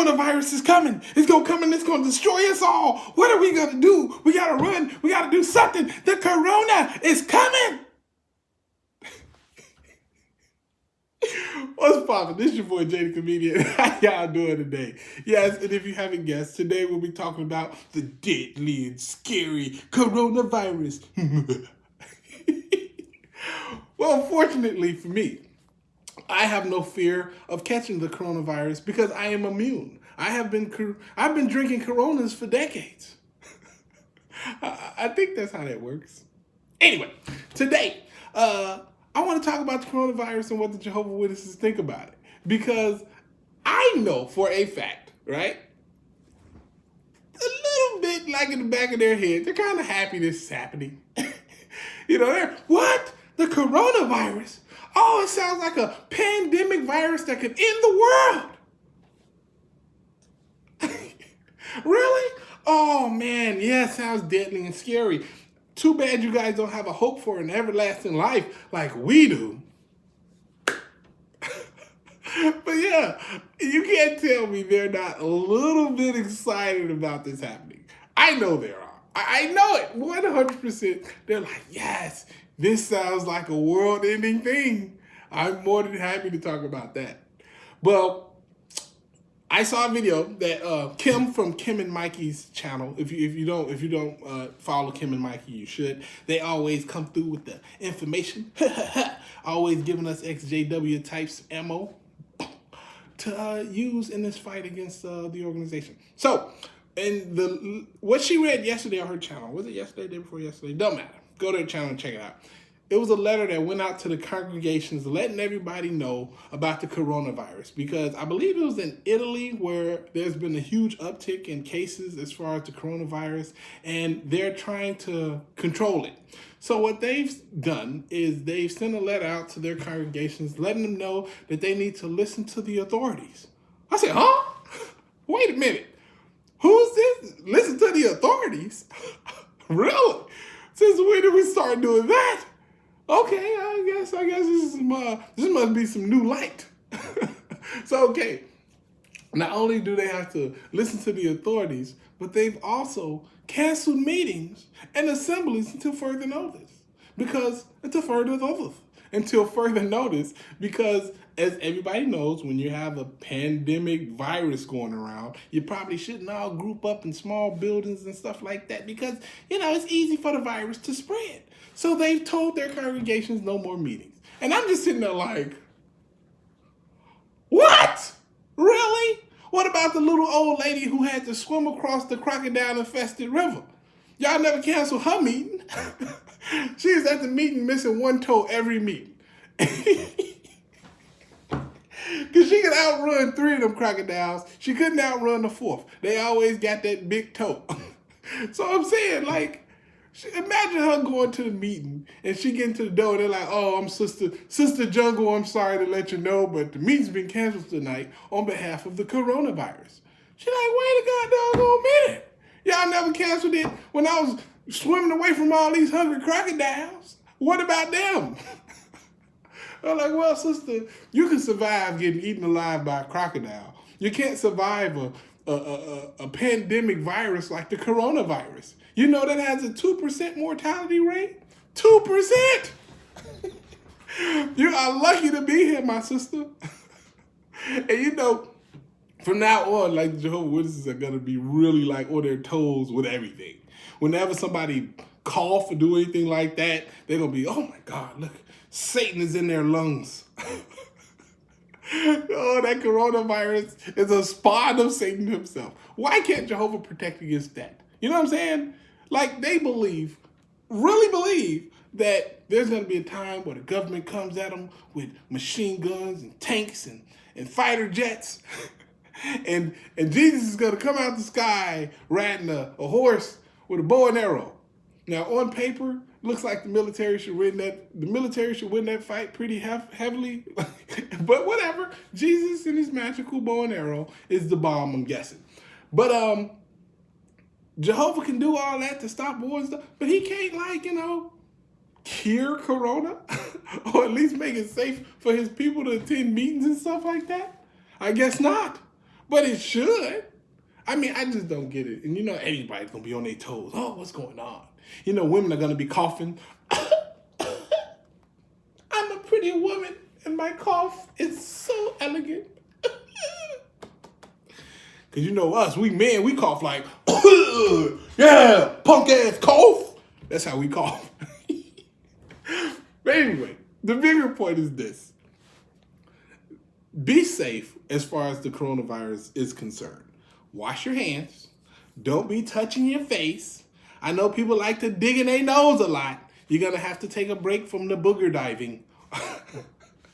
coronavirus is coming. It's going to come and it's going to destroy us all. What are we going to do? We got to run. We got to do something. The corona is coming. What's poppin'? This is your boy Jay the Comedian. How y'all doing today? Yes, and if you haven't guessed, today we'll be talking about the deadly and scary coronavirus. Well, fortunately for me, I have no fear of catching the coronavirus because I am immune. I've been drinking Coronas for decades. I think that's how that works. Anyway, today, I want to talk about the coronavirus and what the Jehovah Witnesses think about it. Because I know for a fact, right? A little bit like in the back of their head, they're kind of happy this is happening. They're, what? The coronavirus? Oh, it sounds like a pandemic virus that could end the world. Really? Oh, man. Yeah, it sounds deadly and scary. Too bad you guys don't have a hope for an everlasting life like we do. But yeah, you can't tell me they're not a little bit excited about this happening. I know they are. I know it 100%. They're like, yes, this sounds like a world-ending thing. I'm more than happy to talk about that. Well, I saw a video that Kim from Kim and Mikey's channel. If you don't follow Kim and Mikey, you should. They always come through with the information, always giving us XJW types ammo to use in this fight against the organization. So, what she read yesterday on her channel, was it yesterday, day before yesterday? Don't matter. Go to her channel and check it out. It was a letter that went out to the congregations letting everybody know about the coronavirus, because I believe it was in Italy where there's been a huge uptick in cases as far as the coronavirus, and they're trying to control it. So what they've done is they've sent a letter out to their congregations letting them know that they need to listen to the authorities. I said, huh? Wait a minute. Who's this? Listen to the authorities? Really? Since when did we start doing that? Okay, I guess this must be some new light. So, okay, not only do they have to listen to the authorities, but they've also canceled meetings and assemblies until further notice. Because as everybody knows, when you have a pandemic virus going around, you probably shouldn't all group up in small buildings and stuff like that because, it's easy for the virus to spread. So they've told their congregations no more meetings. And I'm just sitting there like, what? Really? What about the little old lady who had to swim across the crocodile-infested river? Y'all never canceled her meeting. She was at the meeting missing one toe every meeting. Because she could outrun 3 of them crocodiles. She couldn't outrun the 4th. They always got that big toe. So I'm saying, imagine her going to the meeting and she getting to the door and they're like, oh, I'm Sister Jungle, I'm sorry to let you know, but the meeting's been canceled tonight on behalf of the coronavirus. She's like, wait a goddamn minute. Y'all never canceled it when I was swimming away from all these hungry crocodiles. What about them? I'm like, well, sister, you can survive getting eaten alive by a crocodile. You can't survive a pandemic virus like the coronavirus. You know that has a 2% mortality rate? 2%! You are lucky to be here, my sister. And from now on, the Jehovah's Witnesses are going to be really on their toes with everything. Whenever somebody cough or do anything like that, they're going to be, oh my God, look, Satan is in their lungs. Oh, that coronavirus is a spawn of Satan himself. Why can't Jehovah protect against that? You know what I'm saying? They really believe that there's going to be a time where the government comes at them with machine guns and tanks and fighter jets. and Jesus is going to come out the sky riding a horse with a bow and arrow. Now, on paper, looks like the military should win that fight pretty heavily. But whatever. Jesus and his magical bow and arrow is the bomb, I'm guessing. But Jehovah can do all that to stop wars and stuff, but he can't, cure corona or at least make it safe for his people to attend meetings and stuff like that. I guess not. but it should. I mean, I just don't get it. And you know, everybody's gonna be on their toes. Oh, what's going on? You know, women are gonna be coughing. I'm a pretty woman, and my cough is so elegant. Cause you know us, we men, we cough like, yeah, punk ass cough. That's how we cough. But anyway, the bigger point is this. Be safe as far as the coronavirus is concerned. Wash your hands. Don't be touching your face. I know people like to dig in their nose a lot. You're going to have to take a break from the booger diving.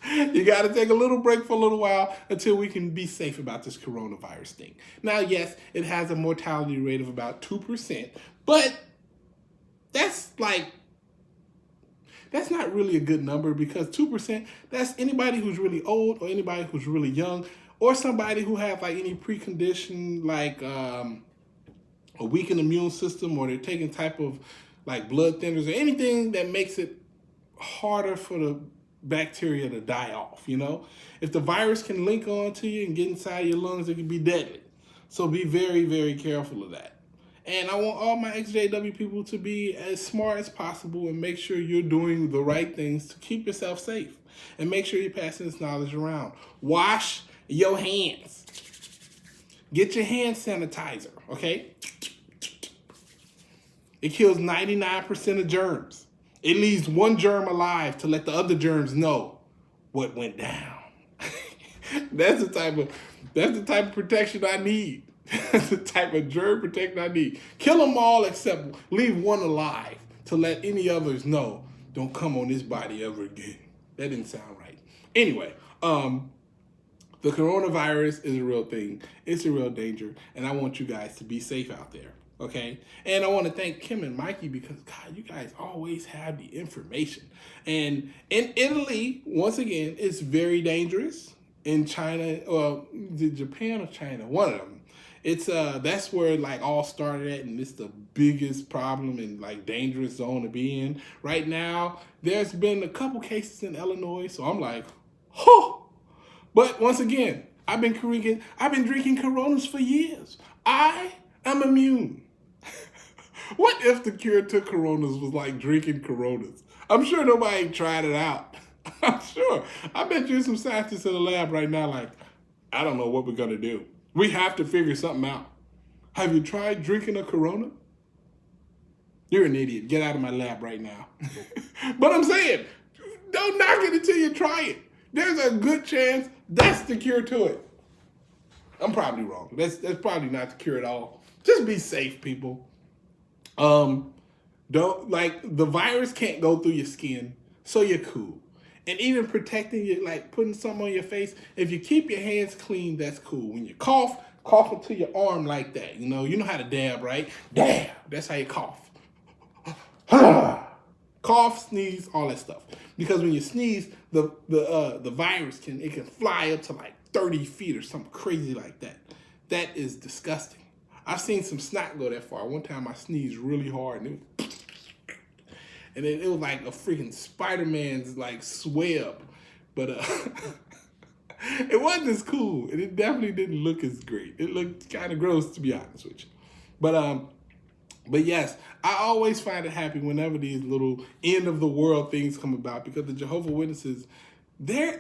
You got to take a little break for a little while until we can be safe about this coronavirus thing. Now, yes, it has a mortality rate of about 2%, but that's not really a good number, because 2%, that's anybody who's really old or anybody who's really young or somebody who have like any precondition, like a weakened immune system, or they're taking type of like blood thinners or anything that makes it harder for the bacteria to die off, you know? If the virus can link on to you and get inside your lungs, it can be deadly. So be very, very careful of that. And I want all my XJW people to be as smart as possible and make sure you're doing the right things to keep yourself safe. And make sure you're passing this knowledge around. Wash your hands. Get your hand sanitizer, okay? It kills 99% of germs. It leaves one germ alive to let the other germs know what went down. That's the type of protection I need. That's the type of germ protection I need. Kill them all except leave one alive to let any others know, don't come on this body ever again. That didn't sound right. Anyway, the coronavirus is a real thing. It's a real danger, and I want you guys to be safe out there. Okay, and I want to thank Kim and Mikey, because God, you guys always have the information. And in Italy, once again, it's very dangerous. In China, Japan or China, one of them. It's that's where it like all started at, and it's the biggest problem and like dangerous zone to be in right now. There's been a couple cases in Illinois, so I'm like, huh. But once again, I've been drinking Coronas for years. I am immune. What if the cure to Coronas was like drinking Coronas? I'm sure nobody tried it out. I'm sure. I bet you some scientists in the lab right now like, I don't know what we're going to do. We have to figure something out. Have you tried drinking a Corona? You're an idiot. Get out of my lab right now. But I'm saying, don't knock it until you try it. There's a good chance that's the cure to it. I'm probably wrong. That's probably not the cure at all. Just be safe, people. Don't, like, the virus can't go through your skin, so you're cool. And even protecting you, like putting something on your face, if you keep your hands clean, that's cool. When you cough into your arm like that. You know how to dab, right? Dab. That's how you cough. Cough, sneeze, all that stuff. Because when you sneeze, the virus can fly up to like 30 feet or something crazy like that. That is disgusting. I've seen some snot go that far. One time I sneezed really hard and it was like a freaking Spider-Man's like swab. But it wasn't as cool, and it definitely didn't look as great. It looked kind of gross, to be honest with you. But yes, I always find it happy whenever these little end of the world things come about, because the Jehovah Witnesses, they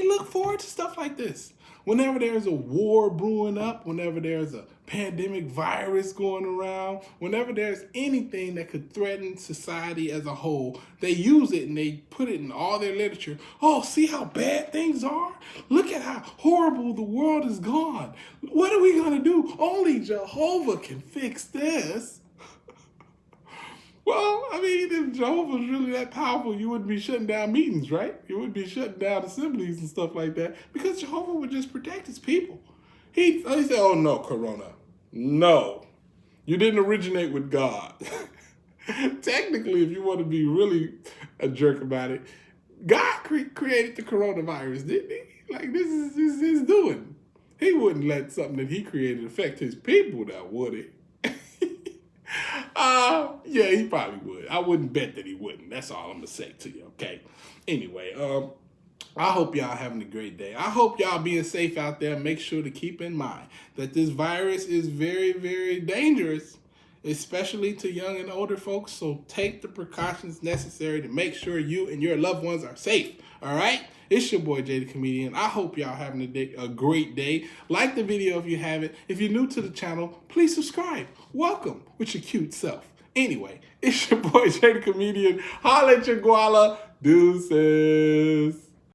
look forward to stuff like this. Whenever there's a war brewing up, whenever there's a pandemic virus going around, whenever there's anything that could threaten society as a whole, they use it and they put it in all their literature. Oh, see how bad things are? Look at how horrible the world has gone. What are we going to do? Only Jehovah can fix this. Well, I mean, if Jehovah's really that powerful, you wouldn't be shutting down meetings, right? You wouldn't be shutting down assemblies and stuff like that, because Jehovah would just protect his people. He said, oh no, Corona. No, you didn't originate with God. Technically, if you want to be really a jerk about it, God created the coronavirus, didn't he? Like, this is his doing. He wouldn't let something that he created affect his people now, would he? Yeah, he probably would. I wouldn't bet that he wouldn't. That's all I'm going to say to you, okay? Anyway, I hope y'all having a great day. I hope y'all being safe out there. Make sure to keep in mind that this virus is very, very dangerous, especially to young and older folks. So take the precautions necessary to make sure you and your loved ones are safe. All right? It's your boy Jay the Comedian. I hope y'all having a great day. Like the video if you haven't. If you're new to the channel, please subscribe. Welcome with your cute self. Anyway, it's your boy Jay the Comedian. Holla at your guala. Deuces.